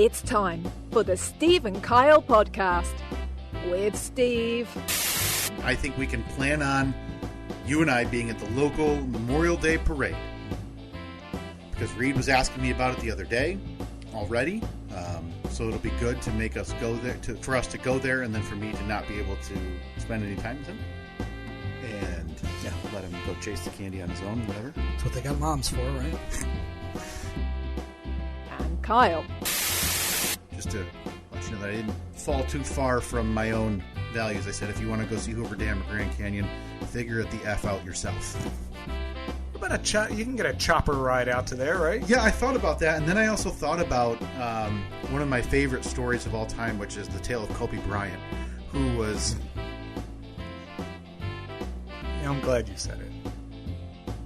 It's time for the Steve and Kyle podcast with Steve. I think we can plan on you and I being at the local Memorial Day parade. Because Reed was asking me about it the other day already. So it'll be good to make us go there, for us to go there, and then for me to not be able to spend any time with him. And yeah, let him go chase the candy on his own, whatever. That's what they got moms for, right? And Kyle. Just to let you know that I didn't fall too far from my own values. I said, if you want to go see Hoover Dam or Grand Canyon, figure it the F out yourself. What about you can get a chopper ride out to there, right? Yeah, I thought about that, and then I also thought about one of my favorite stories of all time, which is the tale of Kobe Bryant, who was... Yeah, I'm glad you said it.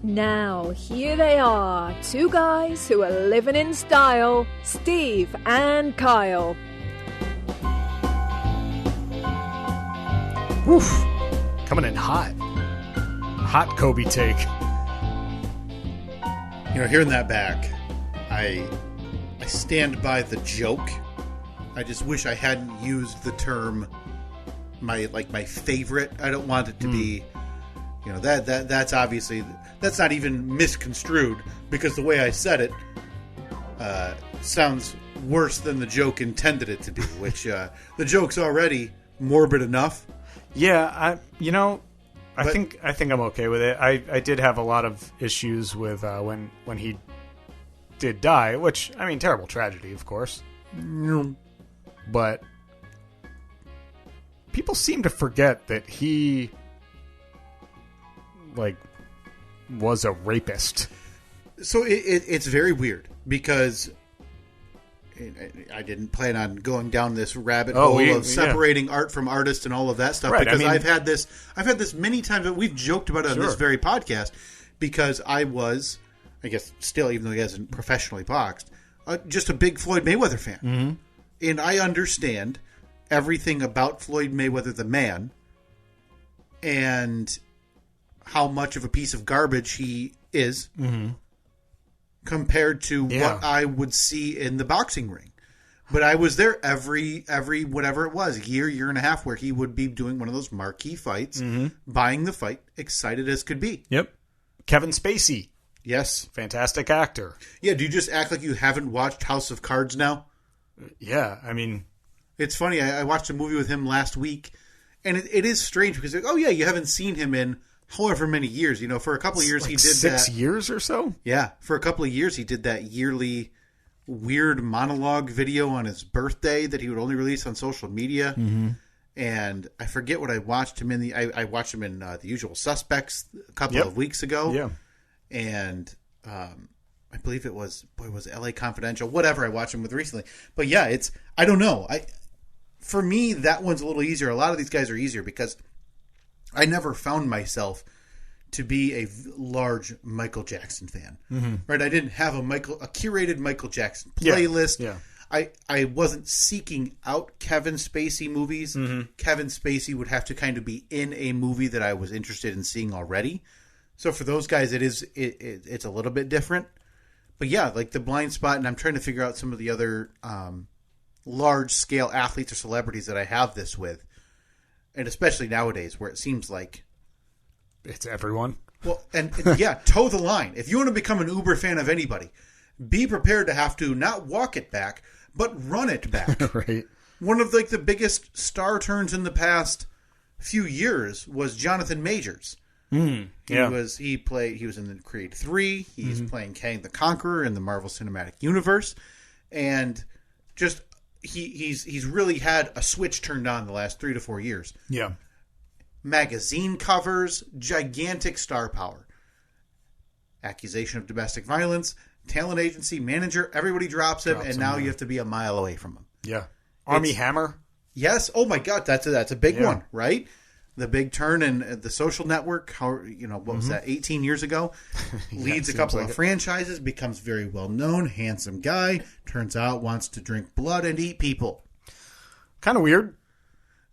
Now, here they are, two guys who are living in style, Steve and Kyle. Woof. Coming in hot. Hot Kobe take. You know, hearing that back, I stand by the joke. I just wish I hadn't used the term my favorite. I don't want it to be, you know, that's obviously, that's not even misconstrued, because the way I said it sounds worse than the joke intended it to be, which the joke's already morbid enough. Yeah, I think I'm okay with it. I did have a lot of issues with when he did die, which, I mean, terrible tragedy, of course. But people seem to forget that he was a rapist. So it's very weird, because I didn't plan on going down this rabbit hole of separating art from artist and all of that stuff, right, because I've had this many times, but we've joked about it on this very podcast, because I was, I guess still, even though he hasn't professionally boxed, just a big Floyd Mayweather fan. Mm-hmm. And I understand everything about Floyd Mayweather the man and how much of a piece of garbage he is. Mm-hmm. Compared to what I would see in the boxing ring. But I was there every whatever it was, year and a half, where he would be doing one of those marquee fights, buying the fight, excited as could be. Yep. Kevin Spacey. Yes. Fantastic actor. Yeah, do you just act like you haven't watched House of Cards now? Yeah, I mean... It's funny, I watched a movie with him last week, and it is strange, because, you haven't seen him in however many years. You know, for a couple of years he did 6 years or so? Yeah, for a couple of years he did that yearly weird monologue video on his birthday that he would only release on social media. Mm-hmm. And I forget what I watched him in. I watched him in The Usual Suspects a couple of weeks ago. Yeah. And I believe it was LA Confidential, whatever I watched him with recently. But yeah, I don't know. For me, that one's a little easier. A lot of these guys are easier because I never found myself to be a large Michael Jackson fan, right? I didn't have a curated Michael Jackson playlist. Yeah. I wasn't seeking out Kevin Spacey movies. Mm-hmm. Kevin Spacey would have to kind of be in a movie that I was interested in seeing already. So for those guys, it's a little bit different. But yeah, like the blind spot, and I'm trying to figure out some of the other large scale athletes or celebrities that I have this with. And especially nowadays, where it seems like it's everyone. Well, and yeah, toe the line. If you want to become an Uber fan of anybody, be prepared to have to not walk it back, but run it back. Right. One of the biggest star turns in the past few years was Jonathan Majors. Mm, yeah. He was in the Creed 3. He's playing Kang the Conqueror in the Marvel Cinematic Universe, and just. He's really had a switch turned on the last 3 to 4 years. Yeah. Magazine covers, gigantic star power. Accusation of domestic violence, talent agency, manager, everybody drops him, and now you have to be a mile away from him. Yeah. Army Hammer? Yes. Oh my God, that's a big one, right? The big turn in the Social Network, what was that, 18 years ago? Leads a couple of franchises, becomes very well known, handsome guy, turns out wants to drink blood and eat people. Kind of weird.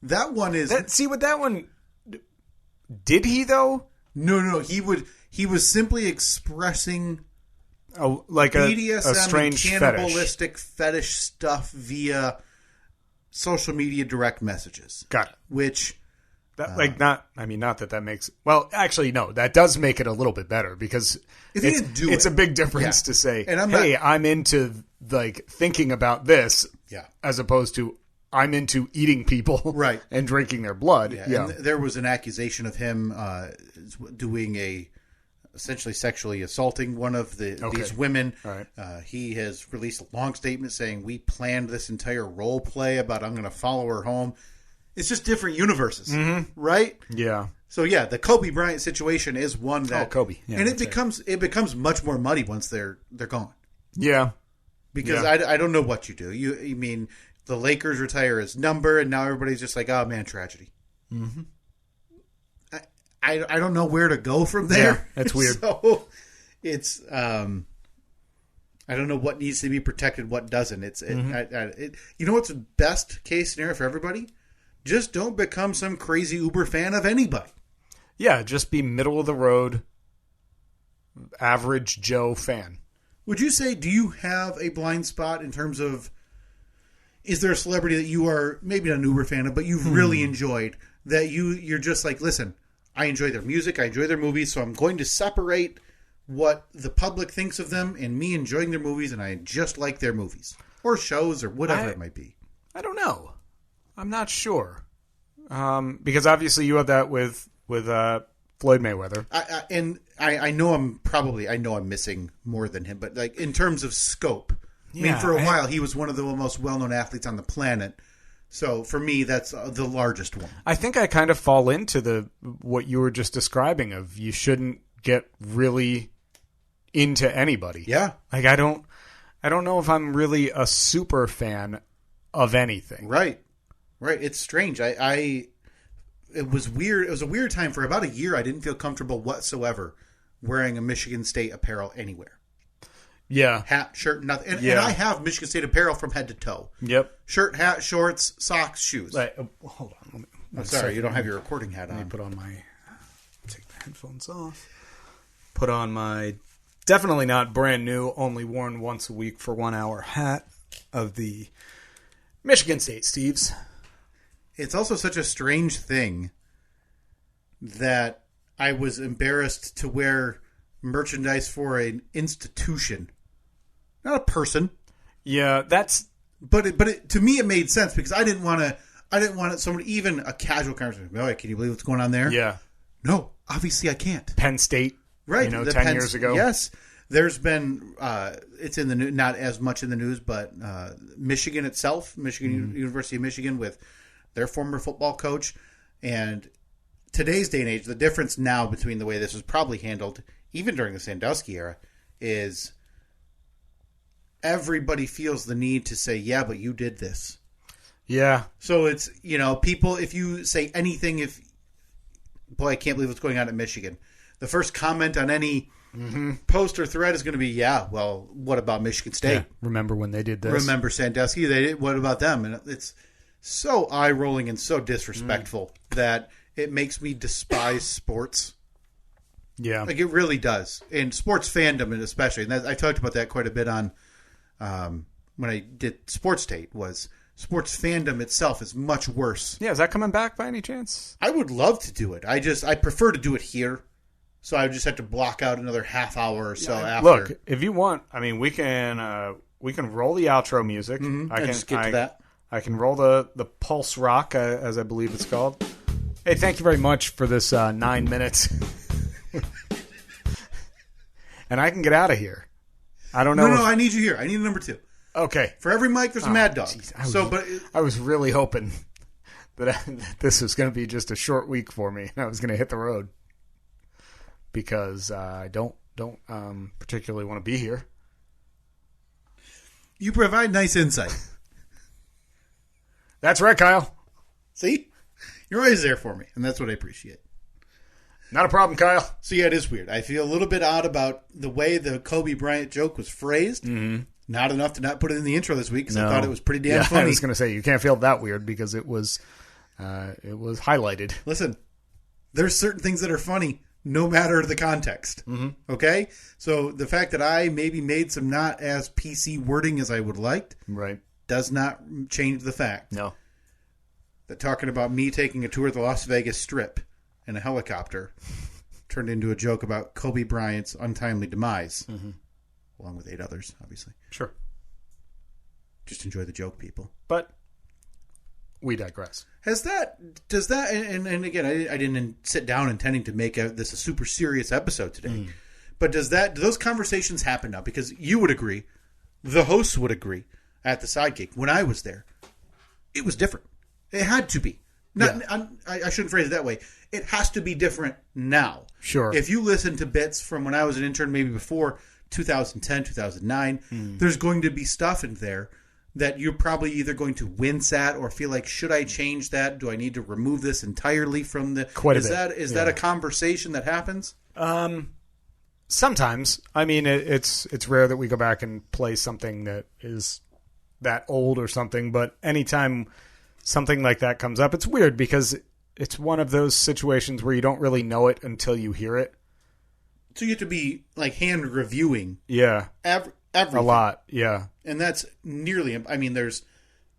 That one is... with that one, did he though? No. He was simply expressing like BDSM a strange and cannibalistic fetish stuff via social media direct messages. Got it. Which, not that makes. Well, actually, no, that does make it a little bit better because it's a big difference to say, I'm into like thinking about this, as opposed to I'm into eating people, right, and drinking their blood. Yeah. And there was an accusation of him doing essentially sexually assaulting one of these women. Right. He has released a long statement saying, we planned this entire role play about I'm going to follow her home. It's just different universes, right? Yeah. So the Kobe Bryant situation is one that Kobe, and it becomes much more muddy once they're gone. Yeah. Because I don't know what you do. You mean the Lakers retire his number, and now everybody's just like, oh man, tragedy. Mm-hmm. I don't know where to go from there. Yeah, that's weird. So it's I don't know what needs to be protected, what doesn't. You know what's the best case scenario for everybody? Just don't become some crazy Uber fan of anybody. Yeah, just be middle of the road, average Joe fan. Would you say, do you have a blind spot in terms of, is there a celebrity that you are maybe not an Uber fan of, but you've really enjoyed, that you're just like, listen, I enjoy their music, I enjoy their movies, so I'm going to separate what the public thinks of them and me enjoying their movies, and I just like their movies or shows or whatever it might be? I don't know. I'm not sure. Because obviously you have that with Floyd Mayweather. I know I'm missing more than him, but like in terms of scope, I mean, for a while he was one of the most well-known athletes on the planet. So for me, that's the largest one. I think I kind of fall into what you were just describing of you shouldn't get really into anybody. Yeah, like I don't know if I'm really a super fan of anything. Right. It's strange. It was weird. It was a weird time. For about a year, I didn't feel comfortable whatsoever wearing a Michigan State apparel anywhere. Yeah. Hat, shirt, nothing. And I have Michigan State apparel from head to toe. Yep. Shirt, hat, shorts, socks, shoes. Hold on. I'm sorry, you don't have your recording hat on. Let me put on take the headphones off. Put on my definitely not brand new, only worn once a week for 1 hour hat of the Michigan State Steves. It's also such a strange thing that I was embarrassed to wear merchandise for an institution, not a person. Yeah, that's. But to me it made sense because I didn't want it. Somebody, even a casual conversation. Oh, can you believe what's going on there? Yeah. No, obviously I can't. Penn State, right? 10 years ago. Yes. There's been, it's in the news, not as much in the news, but Michigan itself, University of Michigan, with their former football coach. And today's day and age, the difference now between the way this was probably handled, even during the Sandusky era, is everybody feels the need to say, yeah, but you did this. Yeah. So it's, people, if you say anything, boy, I can't believe what's going on at Michigan. The first comment on any post or thread is going to be, yeah, well, what about Michigan State? Yeah. Remember when they did this? Remember Sandusky? They did. What about them? And it's so eye-rolling and so disrespectful that it makes me despise sports. Yeah. Like, it really does. And sports fandom, and especially. And I talked about that quite a bit on when I did Sports State, was sports fandom itself is much worse. Yeah, is that coming back by any chance? I would love to do it. I prefer to do it here. So I would just have to block out another half hour or so after. Look, if you want, I mean, we can roll the outro music. I can just get to that. I can roll the pulse rock, as I believe it's called. Hey, thank you very much for this 9 minutes. And I can get out of here. I don't know. No, I need you here. I need a number 2. Okay. For every mic, there's a Mad Dog. Geez, I was really hoping that this was going to be just a short week for me, and I was going to hit the road because I don't particularly want to be here. You provide nice insight. That's right, Kyle. See? You're always there for me, and that's what I appreciate. Not a problem, Kyle. So, yeah, it is weird. I feel a little bit odd about the way the Kobe Bryant joke was phrased. Mm-hmm. Not enough to not put it in the intro this week because I thought it was pretty damn funny. I was going to say, you can't feel that weird because it was highlighted. Listen, there's certain things that are funny no matter the context. Mm-hmm. Okay? So the fact that I maybe made some not as PC wording as I would liked right. does not change the fact No. that talking about me taking a tour of the Las Vegas Strip in a helicopter turned into a joke about Kobe Bryant's untimely demise, along with 8 others, obviously. Sure. Just enjoy the joke, people. But we digress. Does that, and again, I didn't sit down intending to make this a super serious episode today, but do those conversations happen now? Because you would agree, the hosts would agree at the Sidekick, when I was there, it was different. It had to be. I shouldn't phrase it that way. It has to be different now. Sure. If you listen to bits from when I was an intern, maybe before 2010, 2009, there's going to be stuff in there that you're probably either going to wince at or feel like, should I change that? Do I need to remove this entirely from the... Is that a conversation that happens? Sometimes. I mean, it's rare that we go back and play something that is that old or something, but anytime something like that comes up, it's weird because it's one of those situations where you don't really know it until you hear it. So you have to be like hand reviewing. Yeah. Everything. A lot, yeah. And that's nearly, I mean, there's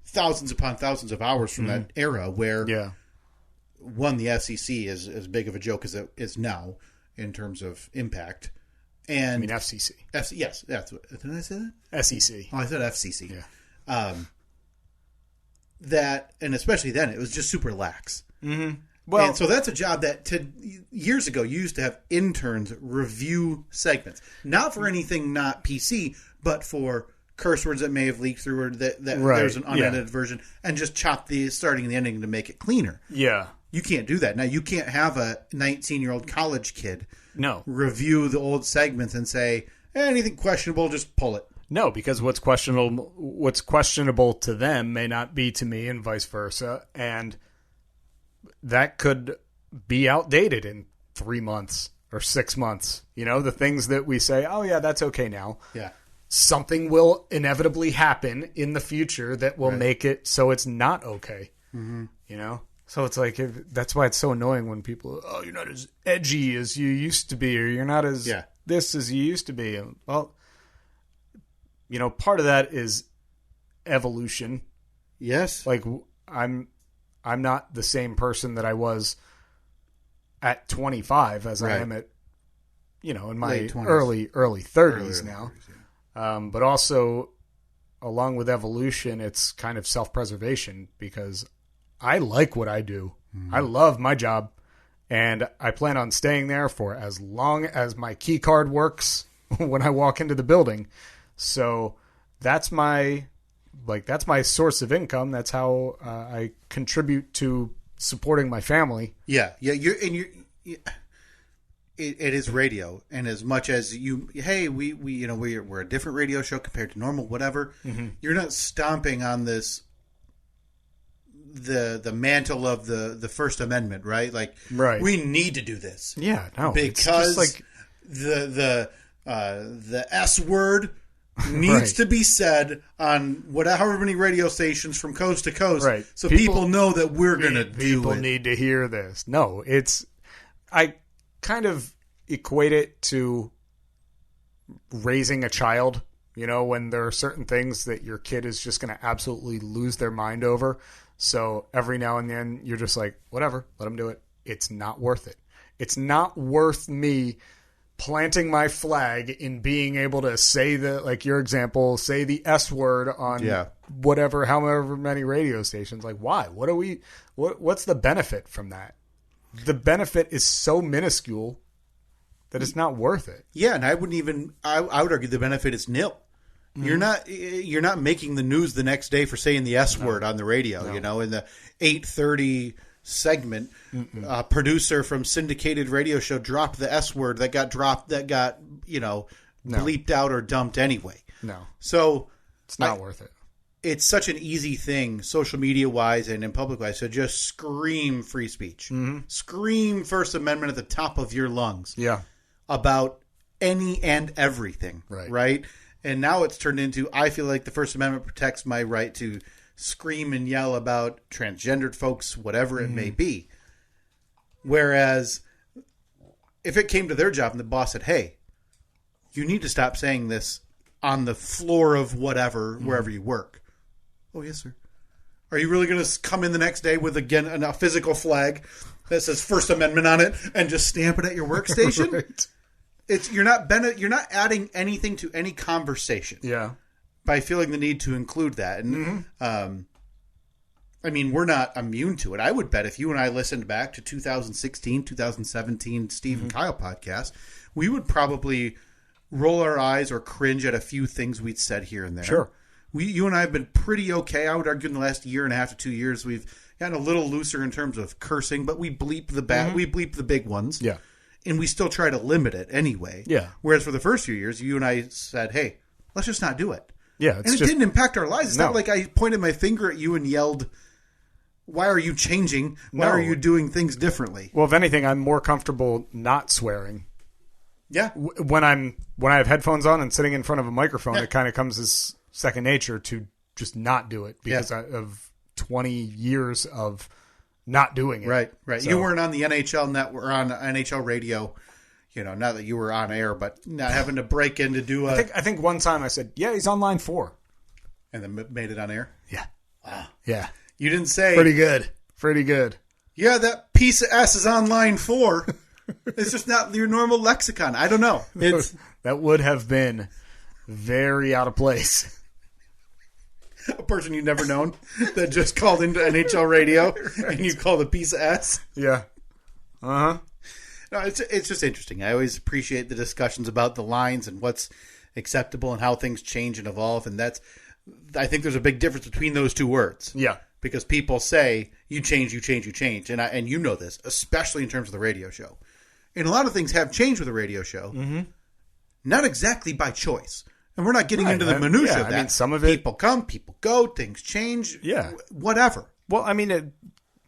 thousands upon thousands of hours from that era where, one, the FCC is as big of a joke as it is now in terms of impact. And I mean, FCC. Yes, that's what, did I say that? SEC. Oh, I said FCC. Yeah. That, and especially then, it was just super lax. Mm-hmm. Well, and so that's a job that years ago you used to have interns review segments, not for anything not PC, but for curse words that may have leaked through or that there's an unedited version, and just chop the starting and the ending to make it cleaner. Yeah, you can't do that now. You can't have a 19-year-old college kid review the old segments and say anything questionable, just pull it. No, because what's questionable to them may not be to me, and vice versa, and that could be outdated in 3 months or 6 months. You know, the things that we say, oh, yeah, that's okay now. Yeah. Something will inevitably happen in the future that will make it so it's not okay. Mm-hmm. You know? So it's like, that's why it's so annoying when people, oh, you're not as edgy as you used to be, or you're not as this as you used to be. Well, you know, part of that is evolution. Yes. Like, I'm not the same person that I was at 25 as I am at, you know, in my early 30s now. But also, along with evolution, it's kind of self-preservation because I like what I do. I love my job, and I plan on staying there for as long as my key card works when I walk into the building. So that's my source of income. That's how I contribute to supporting my family. Yeah. It is radio, and as much as we're a different radio show compared to normal, whatever. Mm-hmm. You're not stomping on this the mantle of the First Amendment, right? Like, we need to do this. Yeah, no, because it's just like the S word needs to be said on however many radio stations from coast to coast, so people know that we're going to do it. People need to hear this. No, I kind of equate it to raising a child, you know, when there are certain things that your kid is just going to absolutely lose their mind over. So every now and then you're just like, whatever, let them do it. It's not worth it. It's not worth me planting my flag in being able to say like your example, say the S word on however many radio stations. Like, why? What's the benefit from that? The benefit is so minuscule that it's not worth it. Yeah, and I would argue the benefit is nil. Mm-hmm. You're not making the news the next day for saying the S word on the radio. You know, in the 8:30 segment, a producer from syndicated radio show dropped the S word that got bleeped out or dumped anyway. No, so it's not worth it. It's such an easy thing, social media wise and in public wise, to just scream free speech, scream First Amendment at the top of your lungs, about any and everything, right? And now it's turned into, I feel like the First Amendment protects my right to scream and yell about transgendered folks, whatever it may be. Whereas if it came to their job and the boss said, hey, you need to stop saying this on the floor of whatever, wherever you work. Oh, yes, sir. Are you really going to come in the next day with, again, a physical flag that says First Amendment on it and just stamp it at your workstation? Right. You're not adding anything to any conversation. Yeah. By feeling the need to include that. And, I mean, we're not immune to it. I would bet if you and I listened back to 2016, 2017 Steve and Kyle podcast, we would probably roll our eyes or cringe at a few things we'd said here and there. Sure. You and I have been pretty okay. I would argue in the last year and a half to 2 years, we've gotten a little looser in terms of cursing, but we bleep we bleep the big ones. Yeah. And we still try to limit it anyway. Yeah. Whereas for the first few years, you and I said, hey, let's just not do it. Yeah. And it didn't impact our lives. It's not like I pointed my finger at you and yelled, why are you changing? Why are you doing things differently? Well, if anything, I'm more comfortable not swearing. Yeah. When I have headphones on and sitting in front of a microphone, it kind of comes as second nature to just not do it because of 20 years of not doing it. Right. So, you weren't on the NHL network or on NHL radio, not that you were on air, but not having to break in to do I think one time I said, yeah, he's on line 4. And then made it on air? Yeah. Wow. Yeah. You didn't say. Pretty good. Yeah, that piece of S is on line 4. It's just not your normal lexicon. I don't know. That would have been very out of place. A person you've never known that just called into NHL radio and you call the piece of S. Yeah. Uh-huh. No, it's just interesting. I always appreciate the discussions about the lines and what's acceptable and how things change and evolve. And I think there's a big difference between those two words. Yeah. Because people say, you change. And you know this, especially in terms of the radio show. And a lot of things have changed with the radio show. Mm-hmm. Not exactly by choice. And we're not getting into the minutia of that. I mean, some of it... People come, people go, things change. Yeah. Whatever. Well, I mean,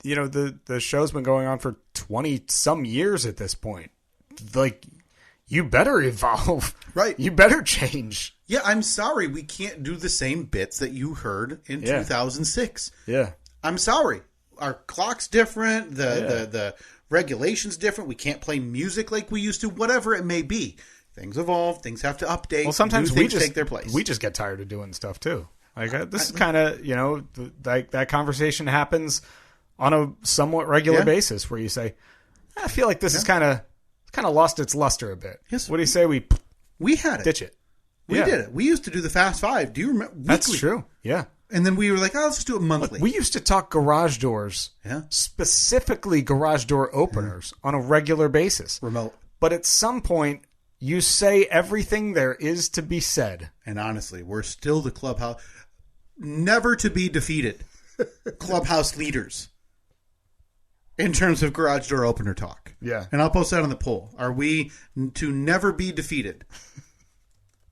the show's been going on for 20-some years at this point. Like, you better evolve. Right. You better change. Yeah, I'm sorry we can't do the same bits that you heard in 2006. Yeah. I'm sorry. Our clock's different. The regulation's different. We can't play music like we used to. Whatever it may be. Things evolve. Things have to update. Well, sometimes we just take their place. We just get tired of doing stuff too. Like this is kind of that conversation happens on a somewhat regular basis where you say, I feel like this is kind of lost its luster a bit. Yes. What do you say we had it. Ditch it? We did it. We used to do the Fast Five. Do you remember? Weekly. That's true. Yeah. And then we were like, let's just do it monthly. Look, we used to talk garage doors, specifically garage door openers, on a regular basis. Remote. But at some point, you say everything there is to be said. And honestly, we're still the clubhouse, never to be defeated clubhouse leaders in terms of garage door opener talk. Yeah. And I'll post that on the poll. Are we to never be defeated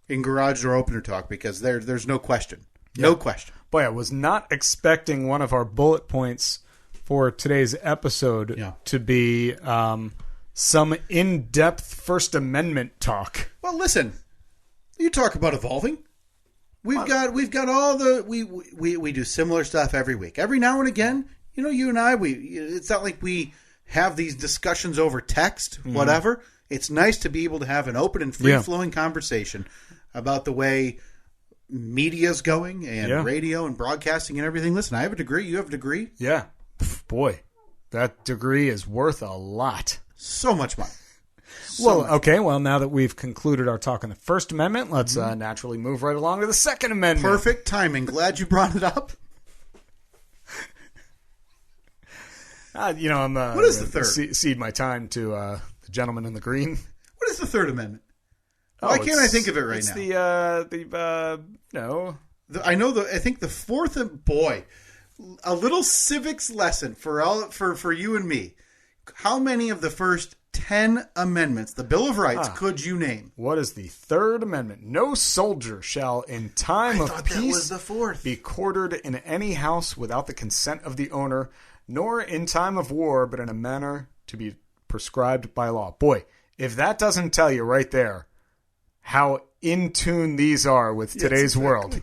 in garage door opener talk? Because there's no question. No question. Boy, I was not expecting one of our bullet points for today's episode to be some in-depth First Amendment talk. Well, listen, you talk about evolving. We've got all the we do similar stuff every week. Every now and again, you and I, it's not like we have these discussions over text, whatever. It's nice to be able to have an open and free-flowing conversation about the way media's going and radio and broadcasting and everything. Listen, I have a degree. You have a degree. Yeah. Boy, that degree is worth a lot. So much money. Well, now that we've concluded our talk on the First Amendment, let's naturally move right along to the Second Amendment. Perfect timing. Glad you brought it up. I'm what is the third? Cede my time to the gentleman in the green. What is the Third Amendment? Why can't I think of it right now? I think the fourth. Boy, a little civics lesson for you and me. How many of the first 10 amendments, the Bill of Rights, could you name? What is the Third Amendment? No soldier shall, in time of peace, be quartered in any house without the consent of the owner, nor in time of war, but in a manner to be prescribed by law. Boy, if that doesn't tell you right there how in tune these are with today's world.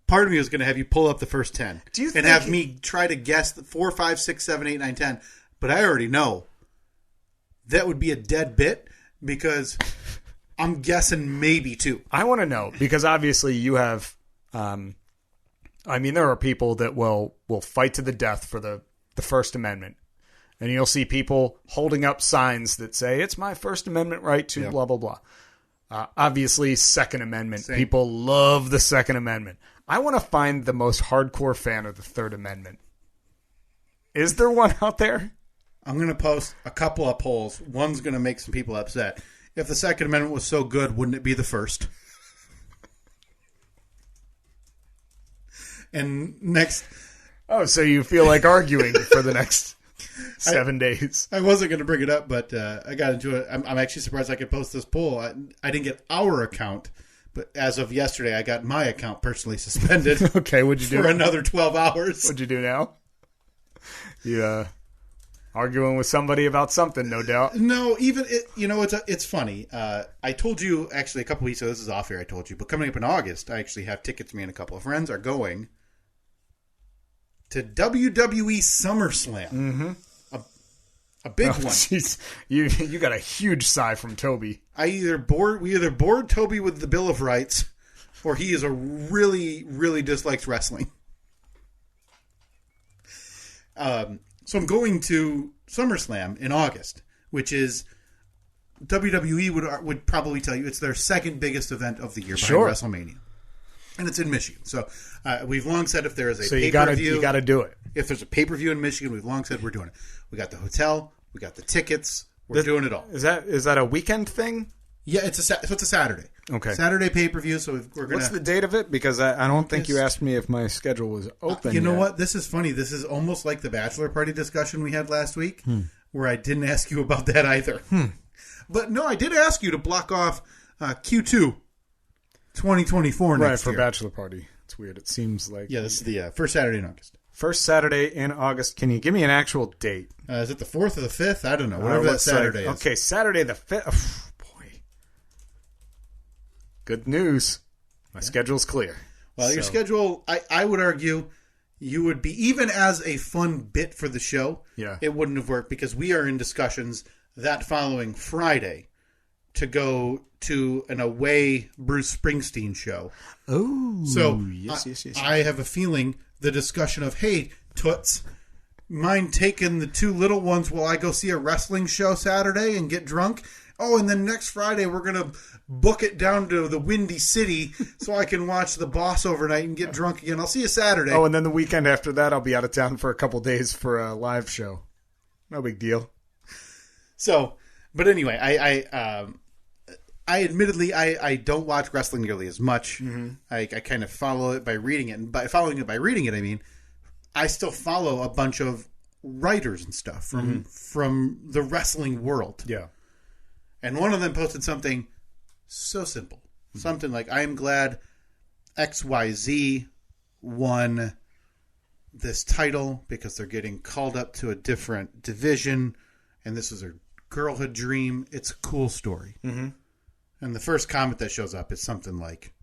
Part of me was going to have you pull up the first 10 and have me try to guess the 4, 5, 6, 7, 8, 9, 10. But I already know that would be a dead bit because I'm guessing maybe 2. I want to know because obviously you have, there are people that will fight to the death for the First Amendment. And you'll see people holding up signs that say, it's my First Amendment right to blah, blah, blah. Obviously, Second Amendment. Same. People love the Second Amendment. I want to find the most hardcore fan of the Third Amendment. Is there one out there? I'm going to post a couple of polls. One's going to make some people upset. If the Second Amendment was so good, wouldn't it be the first? And next... Oh, so you feel like arguing for the next... 7 days. I wasn't going to bring it up, but I got into it. I'm actually surprised I could post this poll. I didn't get our account, but as of yesterday, I got my account personally suspended. Okay, what'd you do? For another 12 hours. What'd you do now? You arguing with somebody about something, no doubt. No, it's funny. I told you, actually, a couple weeks ago, this is off air, I told you, but coming up in August, I actually have tickets. Me and a couple of friends are going to WWE SummerSlam. Mm-hmm. A big one. Geez. You got a huge sigh from Toby. We either bored Toby with the Bill of Rights, or he is a really, really dislikes wrestling. So I'm going to SummerSlam in August, which is WWE would probably tell you it's their second biggest event of the year behind WrestleMania. And it's in Michigan. So we've long said if there is a pay-per-view... you got to do it. If there's a pay-per-view in Michigan, we've long said we're doing it. We got the hotel. We got the tickets. We're doing it all. Is that a weekend thing? Yeah, it's a Saturday. Okay. Saturday pay-per-view, so we're going to... What's the date of it? Because I don't think you asked me if my schedule was open You know what? This is funny. This is almost like the bachelor party discussion we had last week, where I didn't ask you about that either. But no, I did ask you to block off Q2 2024 next year. Right, for bachelor party. It's weird. It seems like... Yeah, this is the first Saturday in August. First Saturday in August. Can you give me an actual date? Is it the 4th or the 5th? I don't know. Whatever that Saturday is. Okay, Saturday the 5th. Oh, boy. Good news. My schedule's clear. Well, your schedule, I would argue, you would be, even as a fun bit for the show, it wouldn't have worked because we are in discussions that following Friday to go to an away Bruce Springsteen show. Oh, so yes. I have a feeling the discussion of, hey, Toots, mind taking the 2 little ones while I go see a wrestling show Saturday and get drunk? Oh, and then next Friday we're going to book it down to the Windy City so I can watch The Boss overnight and get drunk again. I'll see you Saturday. Oh, and then the weekend after that I'll be out of town for a couple days for a live show. No big deal. So, but anyway, I admittedly, I don't watch wrestling nearly as much. Mm-hmm. I kind of follow it by reading it. And by following it by reading it, I mean, I still follow a bunch of writers and stuff from the wrestling world. Yeah. And one of them posted something so simple. Mm-hmm. Something like, I am glad XYZ won this title because they're getting called up to a different division. And this is their girlhood dream. It's a cool story. Mm-hmm. And the first comment that shows up is something like,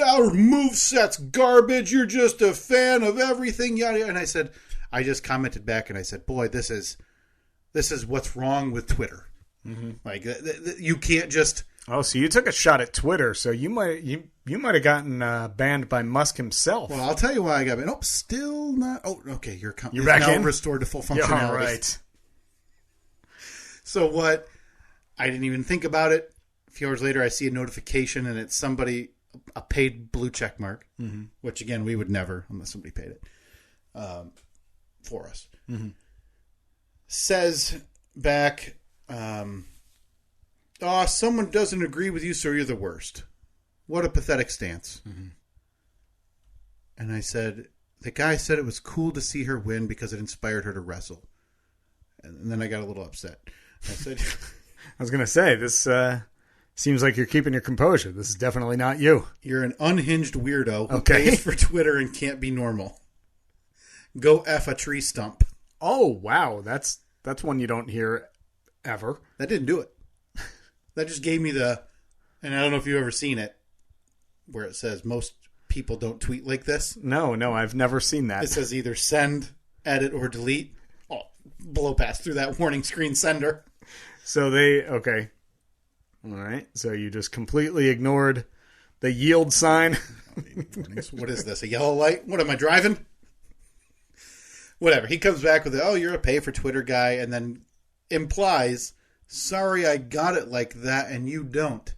our moveset's garbage. You're just a fan of everything. Yada, yada. And I just commented back and I said, boy, this is what's wrong with Twitter. Mm-hmm. Like, you can't just... Oh, so you took a shot at Twitter. So you might have gotten banned by Musk himself. Well, I'll tell you why I got banned. Nope, still not... Oh, okay. You're back now in? Restored to full functionality. Yeah, all right. So what... I didn't even think about it. A few hours later, I see a notification, and it's somebody, a paid blue check mark, which, again, we would never, unless somebody paid it for us. Mm-hmm. Says back, someone doesn't agree with you, so you're the worst. What a pathetic stance. Mm-hmm. And I said, the guy said it was cool to see her win because it inspired her to wrestle. And then I got a little upset. I said... I was going to say, this seems like you're keeping your composure. This is definitely not you. You're an unhinged weirdo who pays for Twitter and can't be normal. Go F a tree stump. Oh, wow. That's one you don't hear ever. That didn't do it. That just gave me and I don't know if you've ever seen it, where it says most people don't tweet like this. No, I've never seen that. It says either send, edit, or delete. Oh, blow past through that warning screen sender. So okay. All right. So you just completely ignored the yield sign. What is this? A yellow light? What am I driving? Whatever. He comes back with, "Oh, you're a pay for Twitter guy," and then implies, "Sorry, I got it like that, and you don't."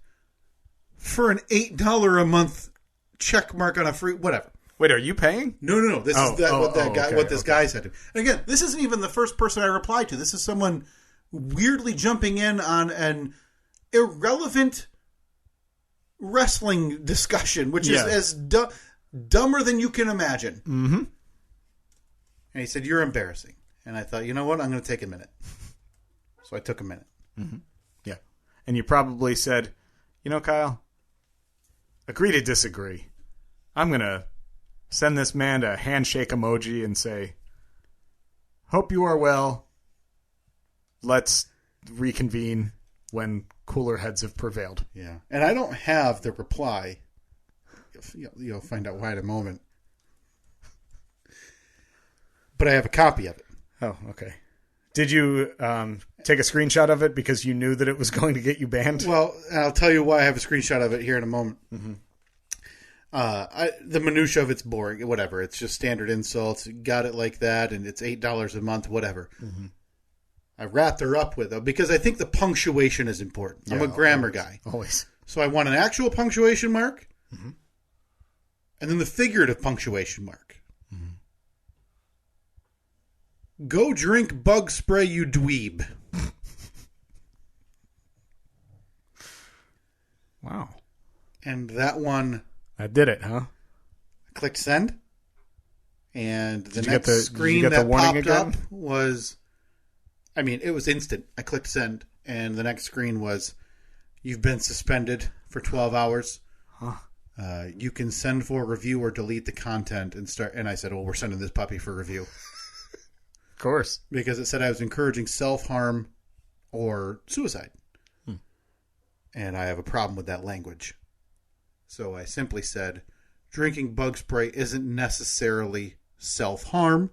For an $8 a month check mark on a free whatever. Wait, are you paying? No. This is what this guy said. And again, this isn't even the first person I replied to. This is someone weirdly jumping in on an irrelevant wrestling discussion, which is as dumber than you can imagine. Mm-hmm. And he said, "You're embarrassing." And I thought, you know what? I'm going to take a minute. So I took a minute. Mm-hmm. Yeah. And you probably said, "You know, Kyle, agree to disagree. I'm going to send this man a handshake emoji and say, hope you are well. Let's reconvene when cooler heads have prevailed." Yeah. And I don't have the reply. You'll find out why in a moment. But I have a copy of it. Oh, okay. Did you take a screenshot of it because you knew that it was going to get you banned? Well, I'll tell you why I have a screenshot of it here in a moment. Mm-hmm. The minutia of it's boring. Whatever. It's just standard insults. Got it like that, and it's $8 a month, whatever. Mm-hmm. I wrapped her up with, though, because I think the punctuation is important. I'm a grammar guy. Always. So I want an actual punctuation mark, mm-hmm. and then the figurative punctuation mark. Mm-hmm. Go drink bug spray, you dweeb. Wow. And that one... I did it, huh? I clicked send, and the next screen that popped up was... I mean, it was instant. I clicked send, and the next screen was, "You've been suspended for 12 hours. Huh. You can send for review or delete the content and start." And I said, "Well, we're sending this puppy for review." Of course. Because it said I was encouraging self-harm or suicide. And I have a problem with that language. So I simply said, drinking bug spray isn't necessarily self-harm.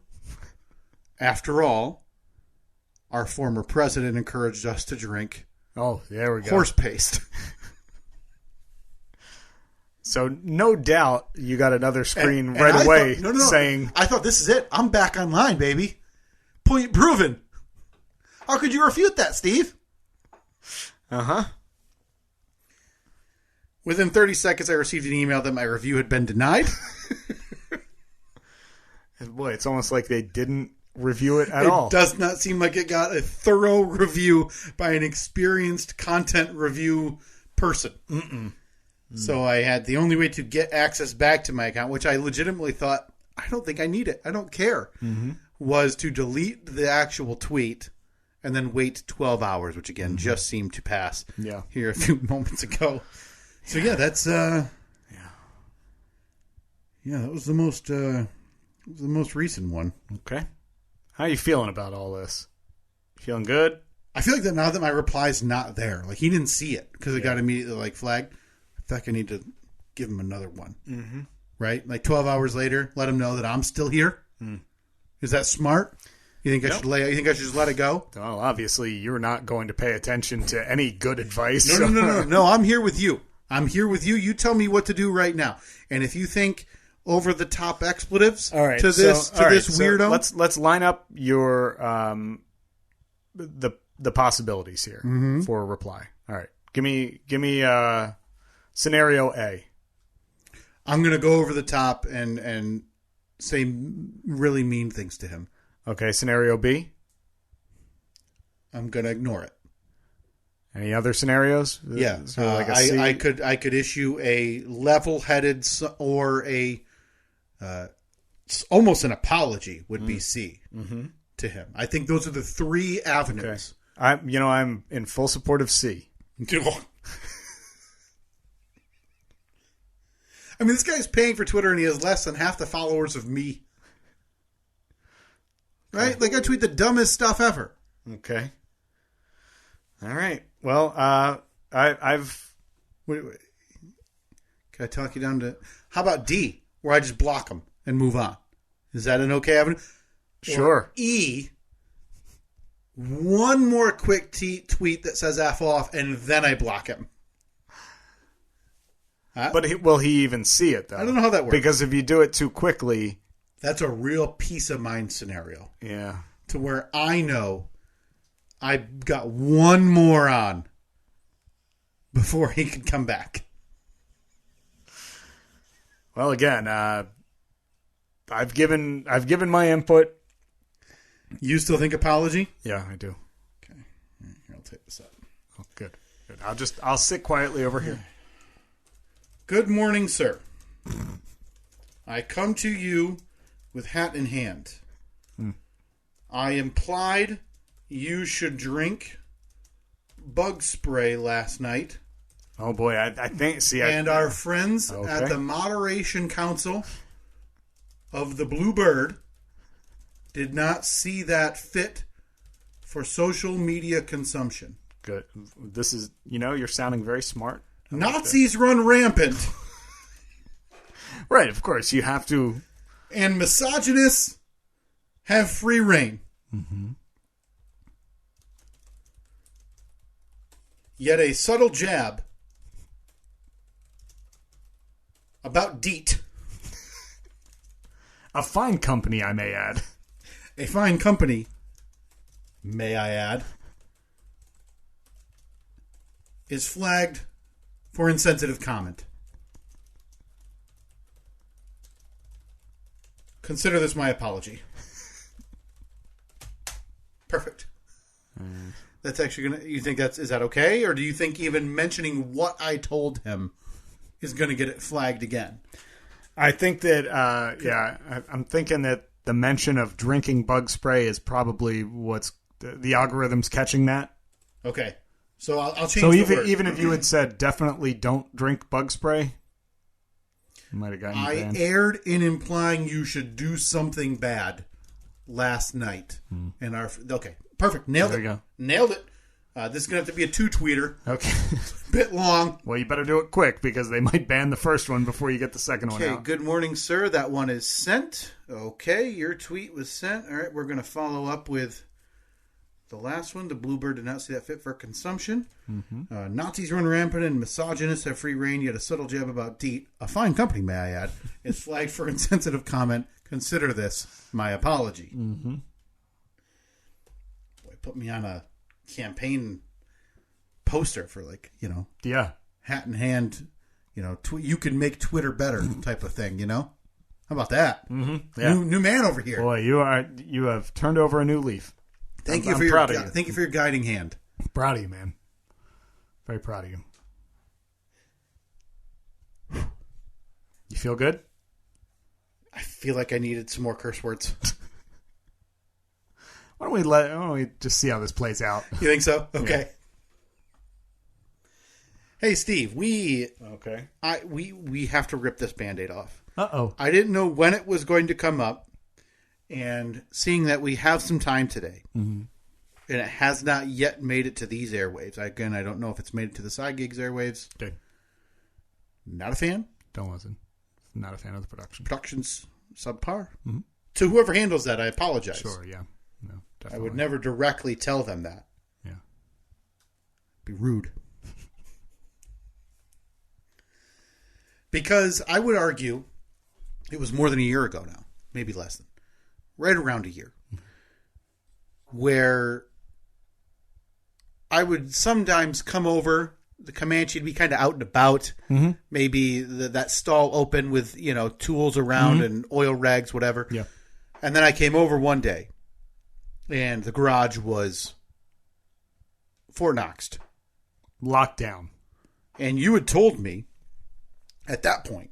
After all, our former president encouraged us to drink there we go. horse paste. So no doubt you got another screen right away saying... I thought, this is it. I'm back online, baby. Point proven. How could you refute that, Steve? Uh-huh. Within 30 seconds, I received an email that my review had been denied. Boy, it's almost like they didn't review it at all. It does not seem like it got a thorough review by an experienced content review person. Mm-mm. So I had the only way to get access back to my account, which I legitimately thought, I don't think I need it. I don't care, was to delete the actual tweet and then wait 12 hours, which again just seemed to pass here a few moments ago. So yeah, that's that was the most recent one. Okay. How are you feeling about all this? Feeling good? I feel like that now that my reply's not there. Like, he didn't see it because it got immediately flagged. I feel like I need to give him another one. Mm-hmm. Right? Like 12 hours later, let him know that I'm still here. Is that smart? You think I should you think I should just let it go? Well, obviously you're not going to pay attention to any good advice. No, I'm here with you. I'm here with you. You tell me what to do right now. And if you think over the top expletives to this weirdo, let's line up your the possibilities here for a reply. All right. Give me scenario A. I'm going to go over the top and say really mean things to him. Okay, scenario B. I'm going to ignore it. Any other scenarios? Yeah, I could issue a level-headed or a almost an apology would be C to him. I think those are the three avenues. Okay. I'm in full support of C. I mean, this guy's paying for Twitter and he has less than half the followers of me. Right? Like, I tweet the dumbest stuff ever. Okay. All right. Well, I've... Wait. Can I talk you down to... How about D, where I just block them and move on? Is that an okay avenue? Sure. Or E, one more quick tweet that says F off, and then I block him. But will he even see it, though? I don't know how that works. Because if you do it too quickly... That's a real peace of mind scenario. Yeah. To where I know I've got one more on before he can come back. Well, again, I've given my input. You still think apology? Yeah, I do. Okay. Here, I'll take this up. Oh, good. I'll sit quietly over here. Good morning, sir. I come to you with hat in hand. I implied you should drink bug spray last night. Oh boy, I think. And our friends at the Moderation Council of the Bluebird did not see that fit for social media consumption. Good. This is, you're sounding very smart. Nazis run rampant. Right, of course. You have to. And misogynists have free reign. Mm-hmm. Yet a subtle jab about DEET. A fine company, I may add. A fine company, may I add, is flagged for insensitive comment. Consider this my apology. Perfect. That's actually gonna. You think is that okay, or do you think even mentioning what I told him is going to get it flagged again? I think that. I'm thinking that the mention of drinking bug spray is probably what's the algorithm's catching that. Okay, so I'll change. So the word. even if you had said definitely don't drink bug spray, you might have gotten. I erred in implying you should do something bad last night. And okay, perfect, nailed it. Nailed it. This is gonna have to be a 2-tweeter. Okay, a bit long. Well, you better do it quick because they might ban the first one before you get the second one out. Okay, good morning, sir. That one is sent. Okay, your tweet was sent. All right, we're gonna follow up with the last one. The Bluebird did not see that fit for consumption. Mm-hmm. Nazis run rampant and misogynists have free reign, yet a subtle jab about DEET, a fine company, may I add, is flagged for insensitive comment. Consider this my apology. Mm-hmm. Boy, put me on a campaign poster for hat in hand, you can make Twitter better type of thing, How about that? Mm-hmm. Yeah. New man over here. Boy, you have turned over a new leaf. Thank you for your guiding hand. Proud of you, man. Very proud of you. You feel good? I feel like I needed some more curse words. Why don't we just see how this plays out? You think so? Okay. Yeah. Hey, Steve, we have to rip this Band-Aid off. Uh-oh. I didn't know when it was going to come up, and seeing that we have some time today, and it has not yet made it to these airwaves. Again, I don't know if it's made it to the Side Gigs airwaves. Okay. Not a fan. Don't listen. Not a fan of the production. Production's subpar. Mm-hmm. To whoever handles that, I apologize. Sure, yeah. No, definitely. I would never directly tell them that. Yeah. Be rude. Because I would argue it was more than a year ago now, maybe less than, right around a year, where I would sometimes come over, the Comanche would be kind of out and about, maybe that stall open with, tools around and oil rags, whatever. Yeah. And then I came over one day, and the garage was Fort Knoxed. Locked down. And you had told me at that point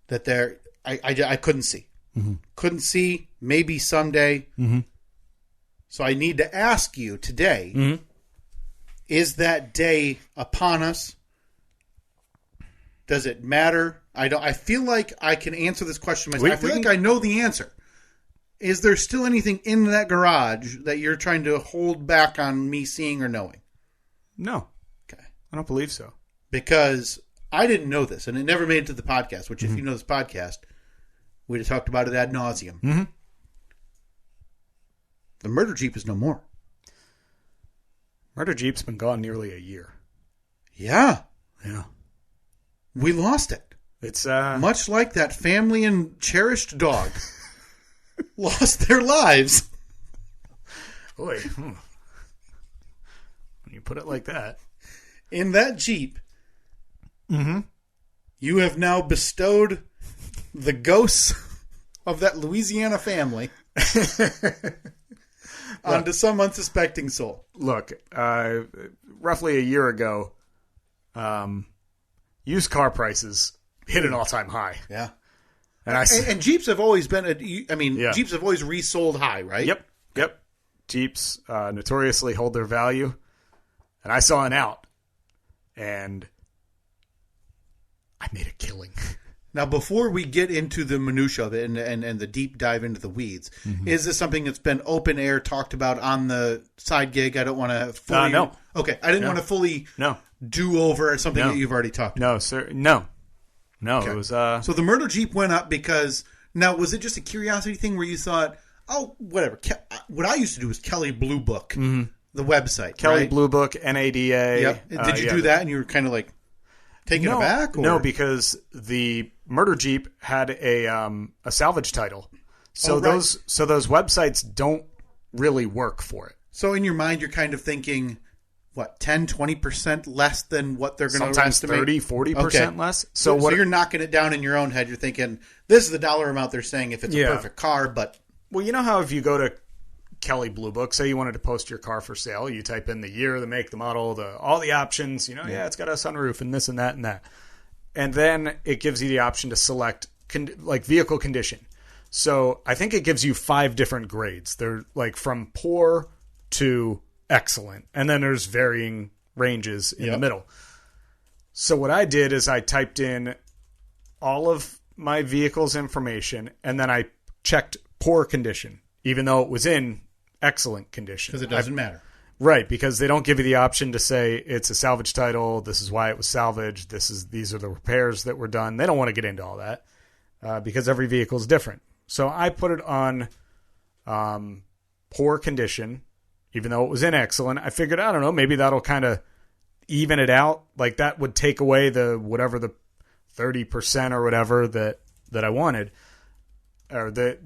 that I couldn't see. Couldn't see, maybe someday. So I need to ask you today, is that day upon us? Does it matter? I feel like I can answer this question myself. I feel like I know the answer. Is there still anything in that garage that you're trying to hold back on me seeing or knowing? No. Okay. I don't believe so. Because I didn't know this, and it never made it to the podcast, which if you know this podcast, we'd have talked about it ad nauseum. The murder Jeep is no more. Murder Jeep's been gone nearly a year. Yeah. Yeah. We lost it. It's much like that family and cherished dog lost their lives. Boy, when you put it like that. In that Jeep, mm-hmm. you have now bestowed the ghosts of that Louisiana family onto some unsuspecting soul. Look, roughly a year ago, used car prices hit an all-time high. Yeah. And Jeeps have always been, Jeeps have always resold high, right? Yep. Jeeps notoriously hold their value. And I saw an out. And I made a killing. Now, before we get into the minutia of it and the deep dive into the weeds, mm-hmm. is this something that's been open air talked about on the side gig? I don't want to fully... No. Okay, I didn't want to fully do over something that you've already talked about. No, sir. No, okay. It was... So the murder Jeep went up because... Now, was it just a curiosity thing where you thought, oh, whatever. What I used to do was Kelley Blue Book, mm-hmm. the website, Kelley right? Blue Book, NADA. Yep. Did you do that and you were kind of like taken aback? Or? No, because the murder Jeep had a salvage title. So those websites don't really work for it. So in your mind, you're kind of thinking... What, 10, 20% less than what they're going to estimate? Sometimes 30, 40% less. So you're knocking it down in your own head. You're thinking, this is the dollar amount they're saying if it's a perfect car, but... Well, you know how if you go to Kelley Blue Book, say you wanted to post your car for sale, you type in the year, the make, the model, all the options, it's got a sunroof and this and that and that. And then it gives you the option to select vehicle condition. So I think it gives you 5 different grades. They're like from poor to... excellent. And then there's varying ranges in the middle. So what I did is I typed in all of my vehicle's information and then I checked poor condition, even though it was in excellent condition. Because it doesn't matter. Right, because they don't give you the option to say it's a salvage title, this is why it was salvaged, these are the repairs that were done. They don't want to get into all that because every vehicle is different. So I put it on poor condition. Even though it was in excellent, I figured, I don't know, maybe that'll kind of even it out. Like that would take away the 30% or whatever that I wanted, or that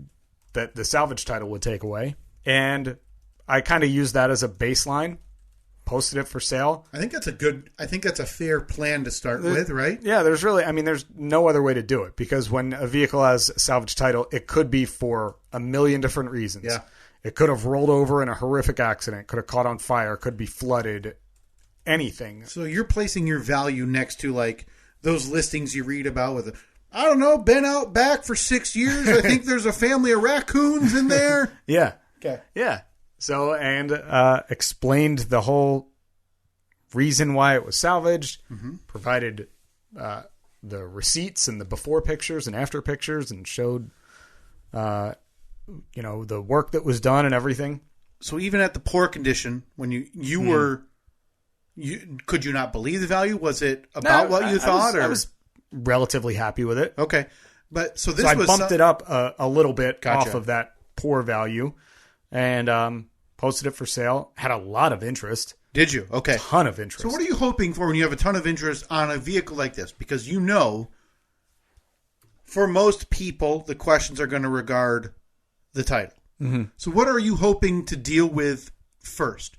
the salvage title would take away. And I kind of used that as a baseline, posted it for sale. I think that's a fair plan to start with, right? Yeah, there's no other way to do it because when a vehicle has a salvage title, it could be for a million different reasons. Yeah. It could have rolled over in a horrific accident, could have caught on fire, could be flooded, anything. So you're placing your value next to like those listings you read about with, I don't know, been out back for 6 years. I think there's a family of raccoons in there. Yeah. Okay. Yeah. So, and explained the whole reason why it was salvaged, provided the receipts and the before pictures and after pictures and showed... the work that was done and everything. So even at the poor condition, when could you not believe the value? Was it about what you thought? I was relatively happy with it. Okay. But so I bumped it up a little bit off of that poor value and posted it for sale. Had a lot of interest. Did you? Okay. Ton of interest. So what are you hoping for when you have a ton of interest on a vehicle like this? Because for most people, the questions are going to regard the title. Mm-hmm. So what are you hoping to deal with first?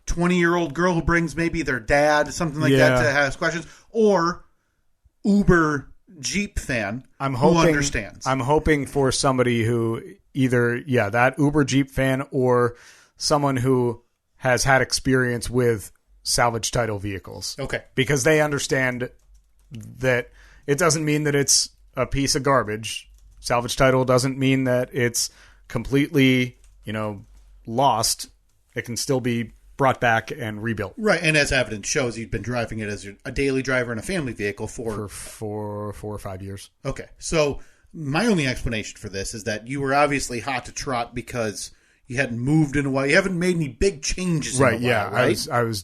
20-year-old girl who brings maybe their dad, something like that, to ask questions, or Uber Jeep fan who understands? I'm hoping for somebody who either, that Uber Jeep fan or someone who has had experience with salvage title vehicles. Okay. Because they understand that it doesn't mean that it's a piece of garbage. Salvage title doesn't mean that it's completely, lost. It can still be brought back and rebuilt. Right, and as evidence shows, you've been driving it as a daily driver in a family vehicle for 4 or 5 years. Okay, so my only explanation for this is that you were obviously hot to trot because you hadn't moved in a while. You haven't made any big changes right, in a while, right? I was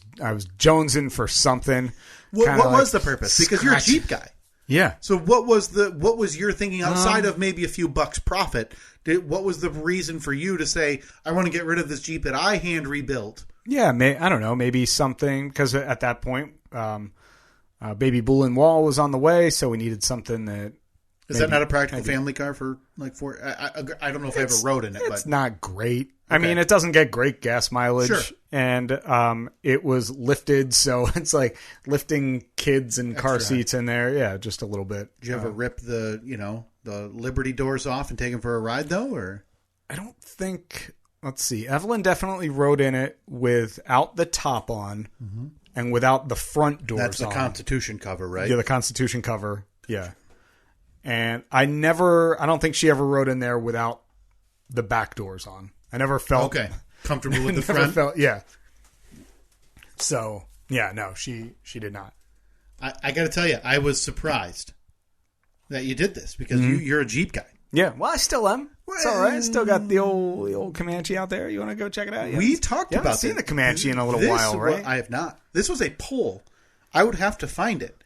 jonesing for something. What was the purpose? Because you're a Jeep guy. Yeah. So what was your thinking outside of maybe a few bucks profit? What was the reason for you to say, I want to get rid of this Jeep that I hand rebuilt? Yeah, I don't know, maybe something, because at that point, Baby Bull and Wall was on the way, so we needed something that... Is that not a practical family car for like four? I don't know if I ever rode in it. It's not great. Okay. I mean, it doesn't get great gas mileage, sure. And it was lifted, so it's like lifting kids and car seats in there. Yeah, just a little bit. Did you ever rip the Liberty doors off and take them for a ride though, or? I don't think. Let's see. Evelyn definitely rode in it without the top on and without the front doors on. That's the Constitution cover, right? Yeah, the Constitution cover. Yeah. And I don't think she ever rode in there without the back doors on. I never felt comfortable with the front. Yeah. So, yeah, no, she did not. I got to tell you, I was surprised that you did this because you're a Jeep guy. Yeah, well, I still am. It's all right. Still got the old Comanche out there. You want to go check it out? Yeah. We talked about seen the Comanche in a little while, right? I have not. This was a poll. I would have to find it.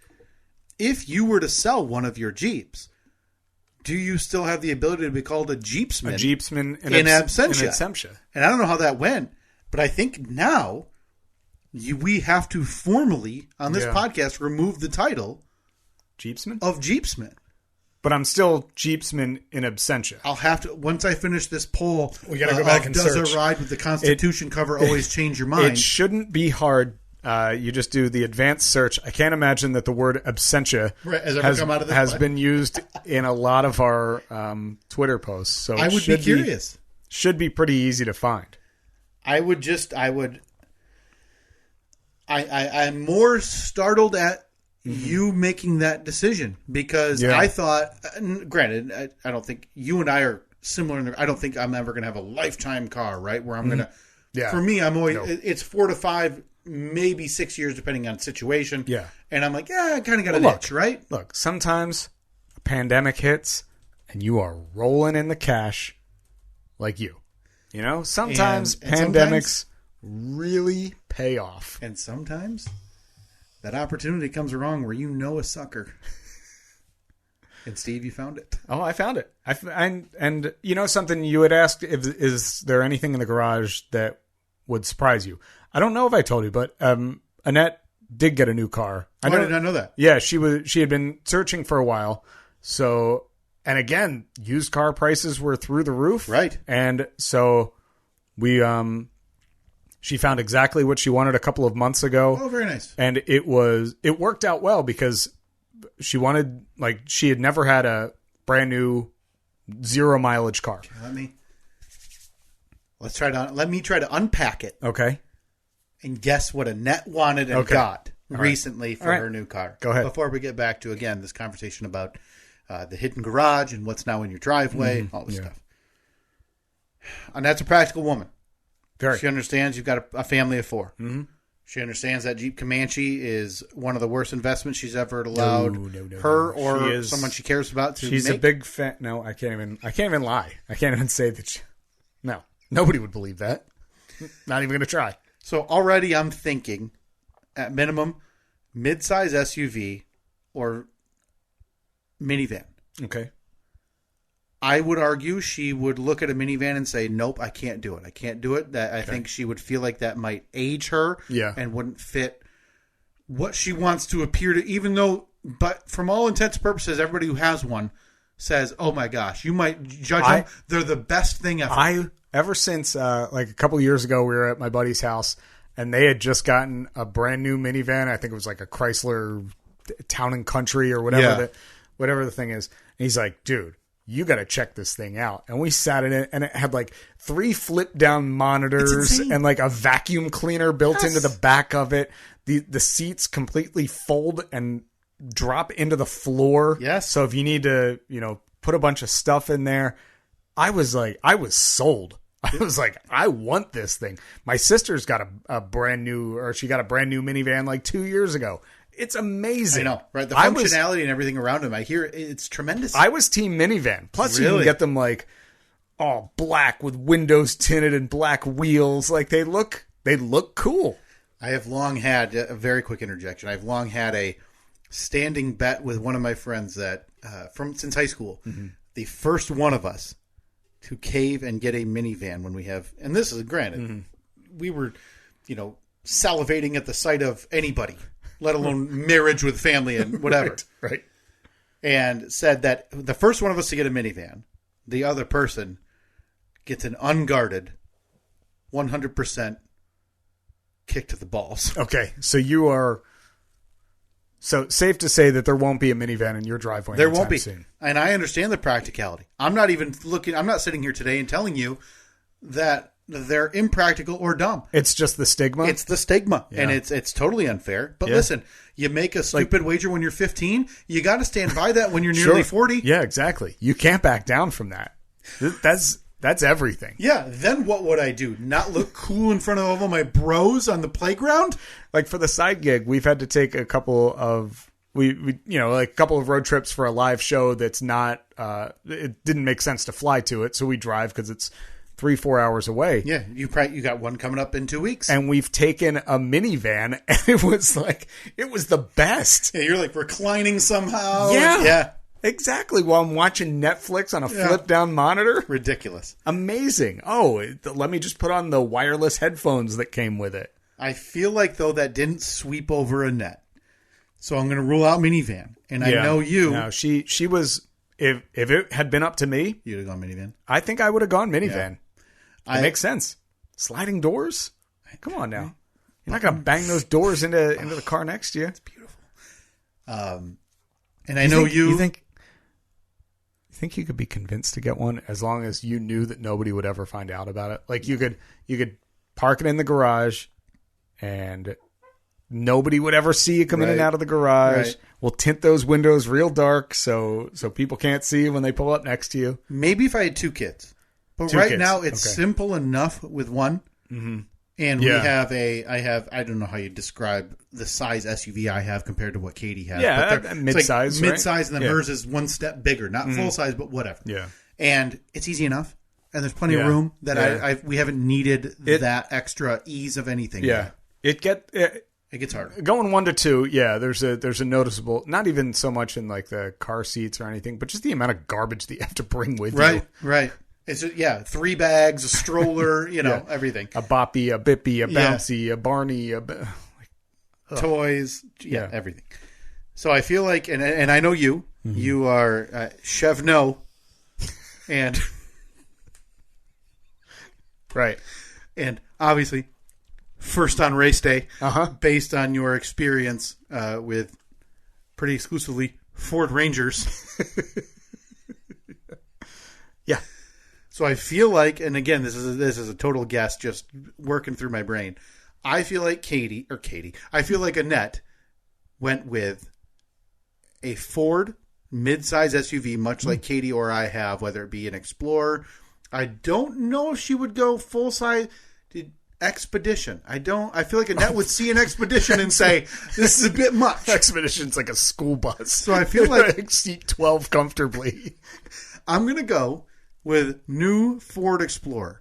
If you were to sell one of your Jeeps, do you still have the ability to be called a Jeepsman? A Jeepsman in absentia. And I don't know how that went, but I think now we have to formally, on this podcast, remove the title Jeepsman of Jeepsman. But I'm still Jeepsman in absentia. I'll have to, once I finish this poll, we got to go back and search. Does a ride with the Constitution cover always change your mind? It shouldn't be hard. You just do the advanced search. I can't imagine that the word absentia has been used in a lot of our Twitter posts. So I would be curious. Should be pretty easy to find. I'm more startled at you making that decision because I thought, granted, I don't think you and I are similar. I don't think I'm ever going to have a lifetime car, right? Where I'm going to, for me, I'm always, it's 4 to 5, maybe 6 years, depending on situation. Yeah. And I'm like, I kind of got an itch, right? Look, sometimes a pandemic hits and you are rolling in the cash like you. You know, sometimes pandemics really pay off. And sometimes that opportunity comes along where you know a sucker. And Steve, you found it. Oh, I found it. And you know something you had asked, is there anything in the garage that would surprise you? I don't know if I told you, but Annette did get a new car. I did not know that. Yeah, she had been searching for a while. So, and again, used car prices were through the roof. Right. And so she found exactly what she wanted a couple of months ago. Oh, very nice. And it worked out well because she had never had a brand new 0 mileage car. Okay, let me try to unpack it. Okay. And guess what Annette wanted and got recently for her new car. Go ahead. Before we get back to, again, this conversation about the hidden garage and what's now in your driveway, all this stuff. Annette's a practical woman. Very. She understands you've got a family of 4. Mm-hmm. She understands that Jeep Comanche is one of the worst investments she's ever allowed her or someone she cares about to She's make. a big fan. No, I can't even lie. I can't even say that. No, nobody would believe that. Not even going to try. So already I'm thinking, at minimum, mid-size SUV or minivan. Okay. I would argue she would look at a minivan and say, nope, I can't do it. I can't do it. I think she would feel like that might age her and wouldn't fit what she wants to appear to, even though, but from all intents and purposes, everybody who has one says, oh my gosh, you might judge them. They're the best thing ever. Ever since, like a couple of years ago, we were at my buddy's house and they had just gotten a brand new minivan. I think it was like a Chrysler Town and Country or whatever the thing is. And he's like, dude, you got to check this thing out. And we sat in it and it had like 3 flip down monitors and like a vacuum cleaner built into the back of it. The seats completely fold and drop into the floor. Yes. So if you need to, put a bunch of stuff in there, I was sold. I was like, I want this thing. My sister's got a brand new minivan like 2 years ago. It's amazing. I know, right? The functionality and everything around them, I hear it's tremendous. I was team minivan. Plus, you can get them like all black with windows tinted and black wheels. Like they look cool. I have long had a very quick interjection. I've long had a standing bet with one of my friends that since high school, the first one of us to cave and get a minivan when we have, and this is granted, we were, salivating at the sight of anybody, let alone marriage with family and whatever. Right. And said that the first one of us to get a minivan, the other person gets an unguarded 100% kick to the balls. Okay, so safe to say that there won't be a minivan in your driveway. There won't be. Soon. And I understand the practicality. I'm not sitting here today and telling you that they're impractical or dumb. It's just the stigma. It's the stigma. Yeah. And it's totally unfair. But listen, you make a stupid wager when you're 15, you got to stand by that when you're nearly 40. Yeah, exactly. You can't back down from that. That's everything. Yeah. Then what would I do? Not look cool in front of all my bros on the playground? Like for the side gig, we've had to take a couple of a couple of road trips for a live show that's not. It didn't make sense to fly to it, so we drive because it's 3-4 hours away. Yeah, you got one coming up in 2 weeks, and we've taken a minivan, and it was the best. Yeah, you're like reclining somehow. Yeah. Exactly. While I'm watching Netflix on a flip-down monitor. Ridiculous. Amazing. Oh, let me just put on the wireless headphones that came with it. I feel like, though, that didn't sweep over a net. So I'm going to rule out minivan. And I know you. No, she was, if it had been up to me. You'd have gone minivan. I think I would have gone minivan. Yeah. It makes sense. Sliding doors? Come on now. You're not going to bang those doors into the car next to you. It's beautiful. And I know you. You think you could be convinced to get one as long as you knew that nobody would ever find out about it? Like you could park it in the garage and nobody would ever see you come in and out of the garage. Right. We'll tint those windows real dark so people can't see you when they pull up next to you. Maybe if I had 2 kids. But now it's simple enough with one. Mm-hmm. And I don't know how you describe the size SUV I have compared to what Katie has. Yeah, mid-size. Like mid-size, and then hers is one step bigger. Not full size, but whatever. Yeah. And it's easy enough. And there's plenty of room that we haven't needed that extra ease of anything. Yeah. It gets harder. Going 1 to 2, there's a noticeable, not even so much in like the car seats or anything, but just the amount of garbage that you have to bring with you. Right. It's 3 bags, a stroller, everything. A boppy, a bippy, a bouncy, a Barney, toys, everything. So I feel like, and I know you, you are Chev No, and right, and obviously first on race day, based on your experience with pretty exclusively Ford Rangers. Yeah. So I feel like, and again, this is a total guess, just working through my brain. I feel like I feel like Annette went with a Ford mid-size SUV, much like Katie or I have, whether it be an Explorer. I don't know if she would go full-size Expedition. I feel like Annette would see an Expedition and say, this is a bit much. Expedition's like a school bus. So I feel like seat 12 comfortably. I'm going to go with new Ford Explorer.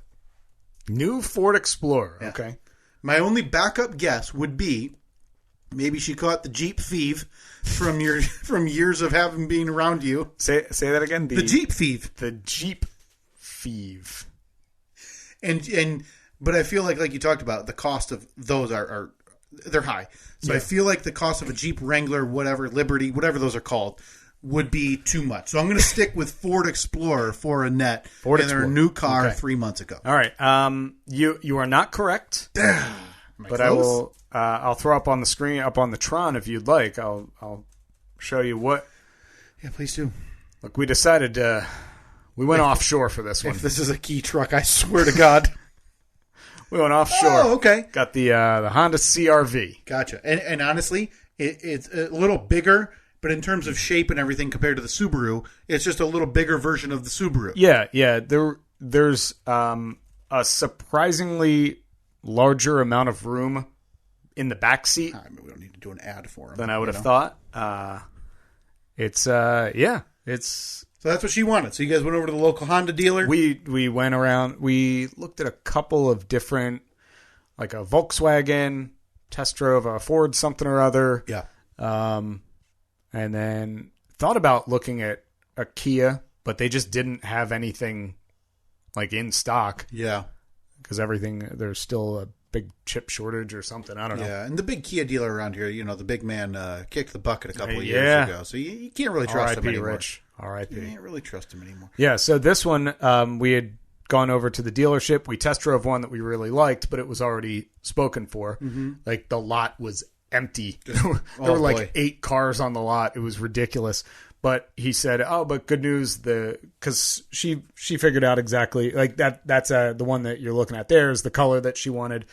New Ford Explorer. Yeah. Okay. My only backup guess would be maybe she caught the Jeep Thief from years of having been around you. Say that again. The Jeep Thief. The Jeep Thief. But I feel like you talked about, the cost of those are they're high. So I feel like the cost of a Jeep Wrangler, whatever, Liberty, whatever those are called, would be too much. So I'm going to stick with Ford Explorer for Annette and their new car 3 months ago. All right. You are not correct. But I will. I'll throw up on the screen, up on the Tron, if you'd like. I'll show you what. Yeah, please do. Look, we decided we went offshore for this one. If this is a key truck, I swear to God. We went offshore. Oh, okay. Got the Honda CR-V. Gotcha. And honestly, it's a little bigger. But in terms of shape and everything compared to the Subaru, it's just a little bigger version of the Subaru. Yeah. There's a surprisingly larger amount of room in the back seat. I mean, we don't need to do an ad for them than I would have thought. It's. So that's what she wanted. So you guys went over to the local Honda dealer? We went around. We looked at a couple of different, like a Volkswagen, test drove a Ford something or other. Yeah. and then thought about looking at a Kia, but they just didn't have anything like in stock. Yeah. Because there's still a big chip shortage or something. I don't know. Yeah, and the big Kia dealer around here, the big man kicked the bucket a couple of years ago. So you can't really trust him anymore. Rich. R.I.P. You can't really trust him anymore. Yeah, so this one, we had gone over to the dealership. We test drove one that we really liked, but it was already spoken for. Mm-hmm. Like, the lot was empty. There were like 8 cars on the lot. It was ridiculous. But he said, but good news, because she figured out exactly, like, that's the one that you're looking at there is the color that she wanted.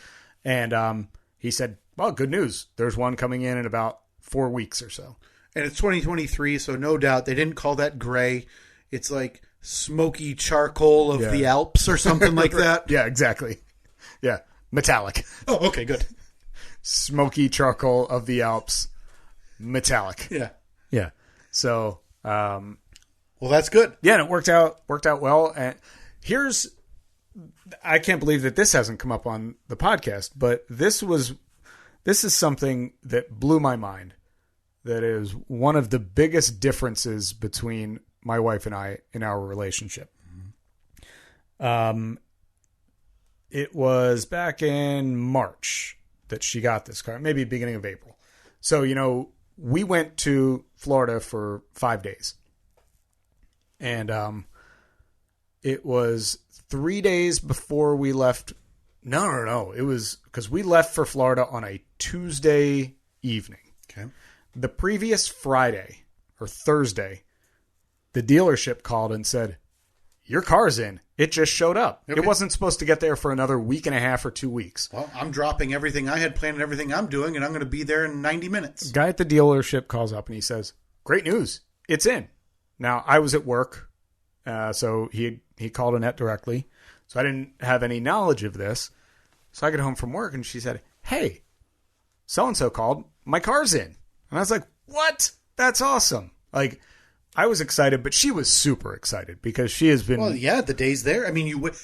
And he said, well, good news. There's one coming in about 4 weeks or so. And it's 2023, so no doubt they didn't call that gray. It's like smoky charcoal of the Alps or something like that. Yeah, exactly. Yeah, metallic. Oh, okay, good. Smoky charcoal of the Alps, metallic. Yeah. Yeah. So, well, that's good. Yeah, and it worked out well. And I can't believe that this hasn't come up on the podcast, but this is something that blew my mind. That is one of the biggest differences between my wife and I in our relationship. Mm-hmm. It was back in March that she got this car, maybe beginning of April. So, we went to Florida for 5 days. And it was 3 days before we left. No. It was because we left for Florida on a Tuesday evening. Okay. The previous Friday or Thursday, the dealership called and said, your car's in. It just showed up. Okay. It wasn't supposed to get there for another week and a half or 2 weeks. Well, I'm dropping everything I had planned and everything I'm doing, and I'm going to be there in 90 minutes. Guy at the dealership calls up and he says, great news. It's in. Now, I was at work, so he called Annette directly. So I didn't have any knowledge of this. So I get home from work and she said, hey, so-and-so called. My car's in. And I was like, what? That's awesome. Like, I was excited, but she was super excited because she has been... Well, yeah, the day's there. I mean, you would...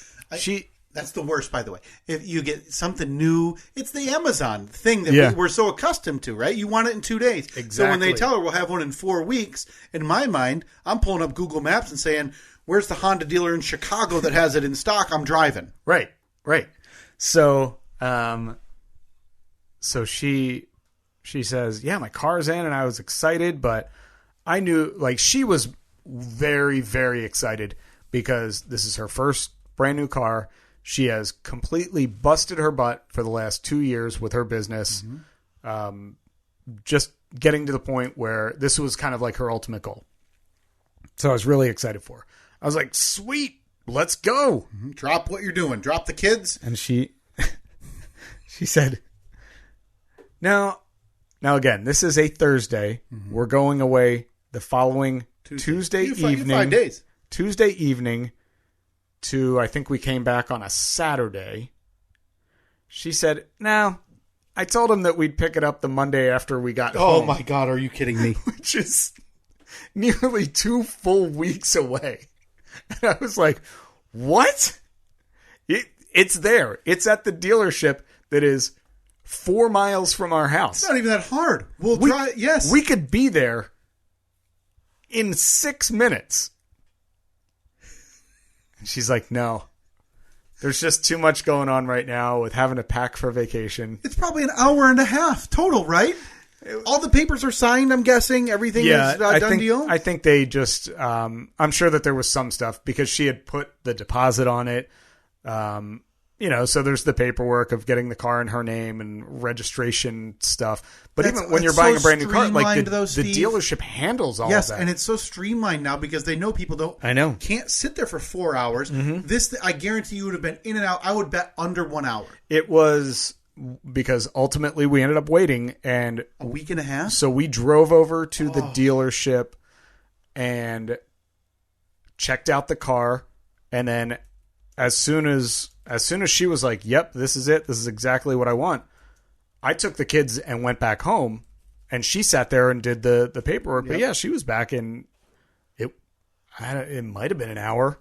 That's the worst, by the way. If you get something new, it's the Amazon thing that we're so accustomed to, right? You want it in 2 days. Exactly. So when they tell her we'll have one in 4 weeks, in my mind, I'm pulling up Google Maps and saying, where's the Honda dealer in Chicago that has it in stock? I'm driving. Right. So, she says, yeah, my car's in, and I was excited, but I knew, like, she was very, very excited because this is her first brand new car. She has completely busted her butt for the last 2 years with her business. Mm-hmm. Just getting to the point where this was kind of like her ultimate goal. So I was really excited for her. I was like, sweet, let's go. Mm-hmm. Drop what you're doing. Drop the kids. And she said, now again, this is a Thursday. Mm-hmm. We're going away the following Tuesday evening. 5 days. Tuesday evening to, I think we came back on a Saturday. She said, no, I told him that we'd pick it up the Monday after we got home. Oh my God, are you kidding me? Which is nearly 2 full weeks away. And I was like, what? It's there. It's at the dealership that is 4 miles from our house. It's not even that hard. We'll try. Yes. We could be there in 6 minutes. And she's like, no. There's just too much going on right now with having to pack for vacation. It's probably an hour and a half total, right? All the papers are signed, I'm guessing. Everything is done deal? I think they just... I'm sure that there was some stuff because she had put the deposit on it. So there's the paperwork of getting the car in her name and registration stuff. But even when you're buying a brand new car, like the dealership handles all of that. Yes, and it's so streamlined now because they know people can't sit there for 4 hours. Mm-hmm. This, I guarantee you would have been in and out. I would bet under 1 hour. It was because ultimately we ended up waiting and a week and a half. So we drove over to the dealership and checked out the car, and then as soon as she was like, yep, this is it. This is exactly what I want. I took the kids and went back home, and she sat there and did the paperwork. Yep. But yeah, she was back in it might have been an hour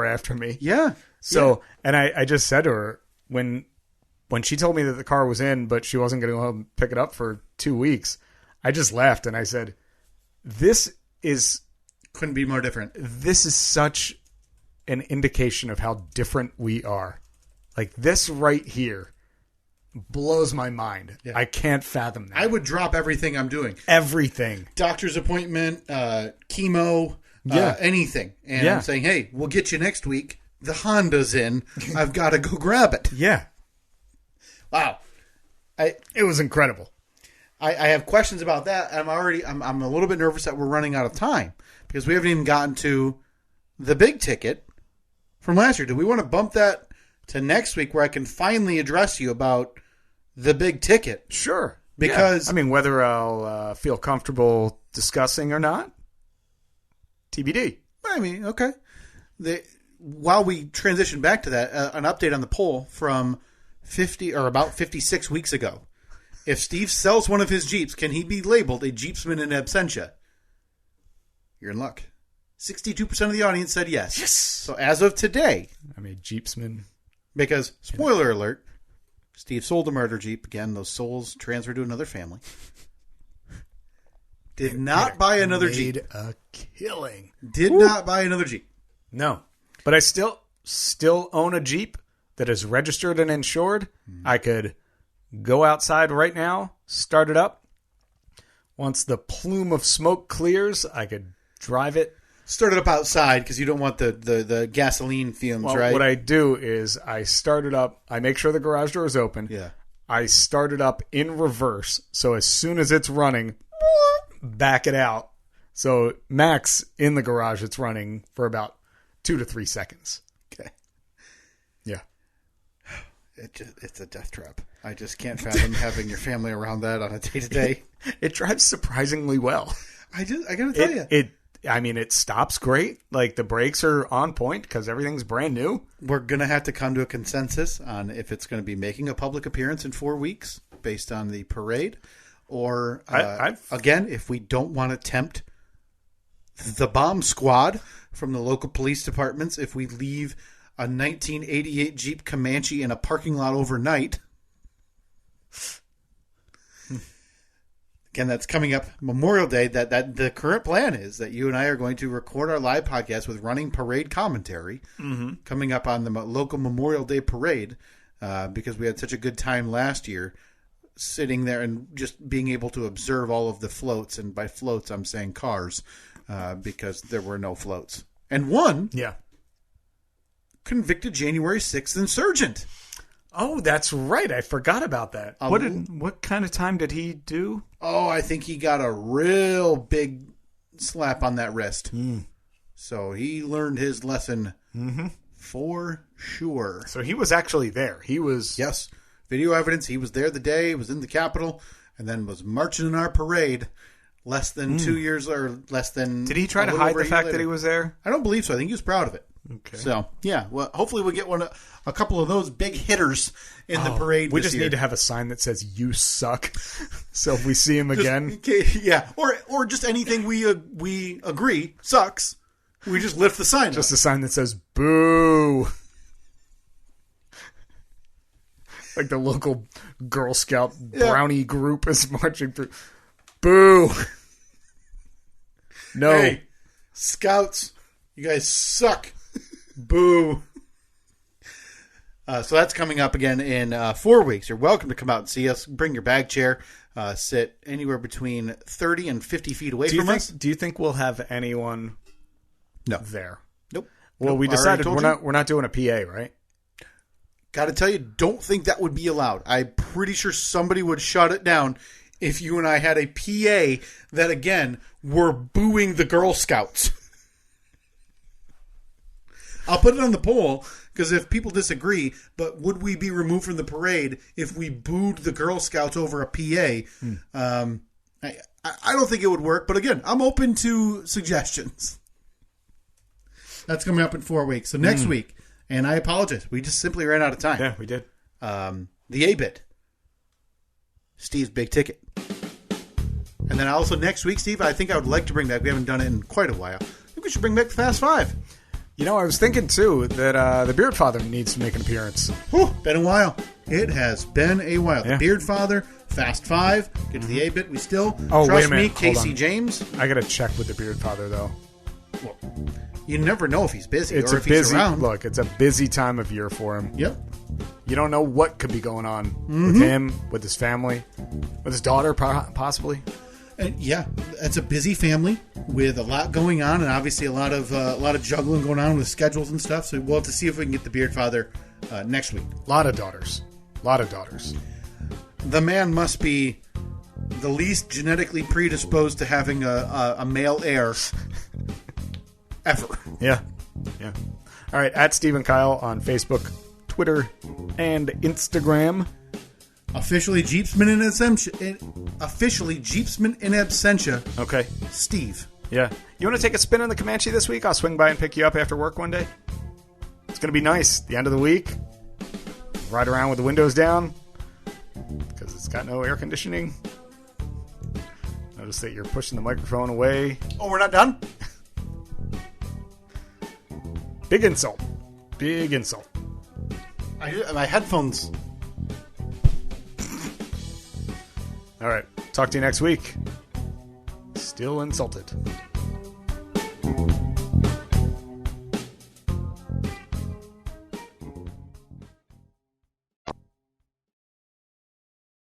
after me. Yeah. So, and I just said to her when she told me that the car was in, but she wasn't going to go home and pick it up for 2 weeks, I just laughed and I said, this is... Couldn't be more different. This is such an indication of how different we are. Like, this right here blows my mind. Yeah. I can't fathom that. I would drop everything I'm doing. Everything. Doctor's appointment, chemo, anything. And I'm saying, hey, we'll get you next week. The Honda's in. I've got to go grab it. Yeah. Wow. It was incredible. I have questions about that. I'm a little bit nervous that we're running out of time because we haven't even gotten to the big ticket from last year. Do we want to bump that to next week where I can finally address you about the big ticket? Sure. Because I mean, whether I'll feel comfortable discussing or not, TBD. I mean, okay. While we transition back to that, an update on the poll from about 56 weeks ago. If Steve sells one of his Jeeps, can he be labeled a Jeepsman in absentia? You're in luck. 62% of the audience said yes. Yes. So as of today, I'm a Jeepsman. Because, spoiler alert, Steve sold a murder Jeep. Again, those souls transferred to another family. Did not buy another Jeep. Made a killing. Did not buy another Jeep. No. But I still own a Jeep that is registered and insured. I could go outside right now, start it up. Once the plume of smoke clears, I could drive it. Start it up outside because you don't want the gasoline fumes, right? What I do is I start it up. I make sure the garage door is open. Yeah. I start it up in reverse. So as soon as it's running, back it out. So max in the garage, it's running for about 2 to 3 seconds. Okay. Yeah. It's a death trap. I just can't fathom having your family around that on a day-to-day. It drives surprisingly well. I got to tell you. It stops great. Like, the brakes are on point because everything's brand new. We're going to have to come to a consensus on if it's going to be making a public appearance in 4 weeks based on the parade. Or, again, if we don't want to tempt the bomb squad from the local police departments, if we leave a 1988 Jeep Comanche in a parking lot overnight. Again, that's coming up Memorial Day. That the current plan is that you and I are going to record our live podcast with running parade commentary coming up on the local Memorial Day parade because we had such a good time last year sitting there and just being able to observe all of the floats. And by floats, I'm saying cars because there were no floats. And one convicted January 6th insurgent. Oh, that's right. I forgot about that. What kind of time did he do? Oh, I think he got a real big slap on that wrist. So he learned his lesson for sure. So he was actually there. He was... Yes. Video evidence. He was there the day, was in the Capitol, and then was marching in our parade less than 2 years or less than... Did he try to hide the fact that he was there? I don't believe so. I think he was proud of it. Okay. So, yeah. Well, hopefully we'll get a couple of those big hitters in the parade We this just year. need to have a sign that says, "You suck." So if we see him again... Yeah. Or just anything we agree sucks. We just lift the sign Just up. a sign that says, "Boo." Like the local Girl Scout brownie group is marching through. Boo. No. Hey, Scouts, you guys suck. Boo. So that's coming up again in 4 weeks. You're welcome to come out and see us. Bring your bag chair. Sit anywhere between 30 and 50 feet away from us. Do you think we'll have anyone there? Nope. Well, nope. we decided we're not doing a PA, right? Got to tell you, don't think that would be allowed. I'm pretty sure somebody would shut it down if you and I had a PA that, again, were booing the Girl Scouts. I'll put it on the poll, because if people disagree, but would we be removed from the parade if we booed the Girl Scouts over a PA? I don't think it would work, but again, I'm open to suggestions. That's coming up in 4 weeks. So next week, and I apologize, we just simply ran out of time. Yeah, we did. The A-Bit. Steve's Big Ticket. And then also next week, Steve, I think I would like to bring back, we haven't done it in quite a while, I think we should bring back the Fast Five. You know, I was thinking, too, that the Beard Father needs to make an appearance. Been a while. It has been a while. The Beard Father, Fast 5. Get to the A-bit. We still, trust wait a minute. me, Casey James. I got to check with the Beard Father, though. Well, you never know if he's busy It's or a if busy, he's around. Look, it's a busy time of year for him. Yep. You don't know what could be going on with him, with his family, with his daughter, possibly. And yeah, it's a busy family with a lot going on, and obviously a lot of juggling going on with schedules and stuff. So we'll have to see if we can get the Beard Father next week. A lot of daughters. The man must be the least genetically predisposed to having a male heir ever. Yeah. All right, at Steve and Kyle on Facebook, Twitter, and Instagram. Officially Jeepsman in absentia. Okay. Steve. Yeah. You want to take a spin on the Comanche this week? I'll swing by and pick you up after work one day. It's going to be nice. The end of the week. Ride around with the windows down because it's got no air conditioning. Notice that you're pushing the microphone away. Oh, we're not done? Big insult. My headphones. All right. Talk to you next week. Still insulted.